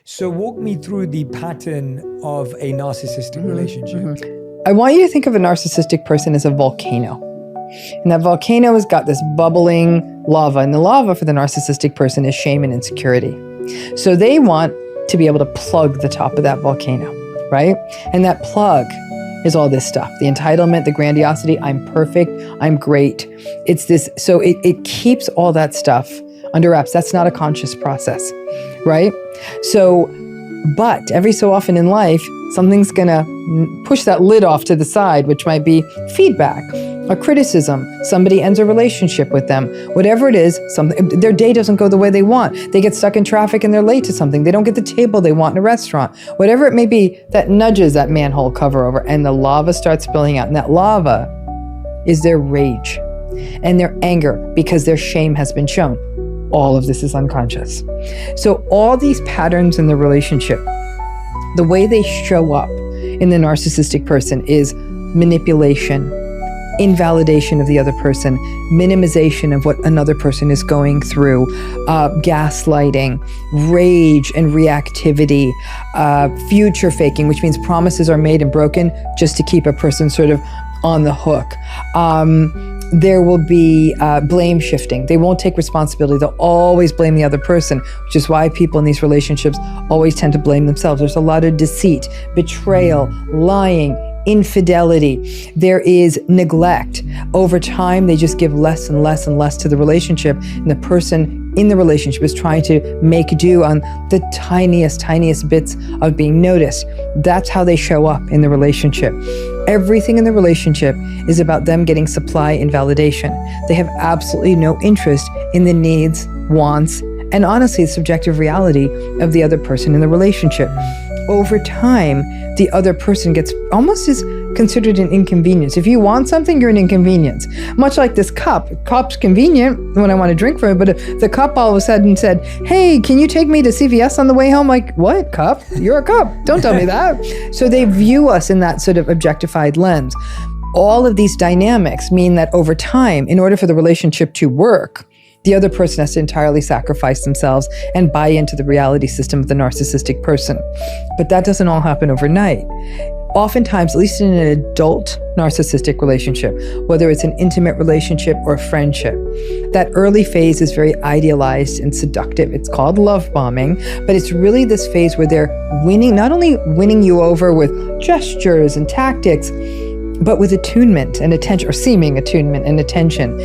So walk me through the pattern of a narcissistic relationship. I want you to think of a narcissistic person as a volcano. And that volcano has got this bubbling lava. And the lava for the narcissistic person is shame and insecurity. So they want to be able to plug the top of that volcano, right? And that plug is all this stuff, the entitlement, the grandiosity, I'm perfect, I'm great. It's this, so it keeps all that stuff under wraps. That's not a conscious process, right? So, but every so often in life, something's gonna push that lid off to the side, which might be feedback, a criticism, somebody ends a relationship with them, whatever it is, their day doesn't go the way they want. They get stuck in traffic and they're late to something. They don't get the table they want in a restaurant. Whatever it may be, that nudges that manhole cover over and the lava starts spilling out. And that lava is their rage and their anger because their shame has been shown. All of this is unconscious. So all these patterns in the relationship, the way they show up in the narcissistic person is manipulation, invalidation of the other person, minimization of what another person is going through, gaslighting, rage and reactivity, future faking, which means promises are made and broken just to keep a person sort of on the hook. There will be blame shifting. They won't take responsibility. They'll always blame the other person, which is why people in these relationships always tend to blame themselves. There's a lot of deceit, betrayal, lying, infidelity. There is neglect. Over time, they just give less and less and less to the relationship, and the person in the relationship is trying to make do on the tiniest bits of being noticed. That's how they show up in the relationship. Everything in the relationship is about them getting supply and validation. They have absolutely no interest in the needs, wants, and honestly, the subjective reality of the other person in the relationship. Over time, the other person gets almost as considered an inconvenience. If you want something, you're an inconvenience. Much like this cup. Cup's convenient when I want to drink from it, but if the cup all of a sudden said, hey, can you take me to CVS on the way home? Like, what, cup? You're a cup. Don't tell me that. So they view us in that sort of objectified lens. All of these dynamics mean that over time, in order for the relationship to work, the other person has to entirely sacrifice themselves and buy into the reality system of the narcissistic person. But that doesn't all happen overnight. Oftentimes, at least in an adult narcissistic relationship, whether it's an intimate relationship or friendship, that early phase is very idealized and seductive. It's called love bombing, but it's really this phase where they're winning, not only winning you over with gestures and tactics, but with attunement and attention, or seeming attunement and attention.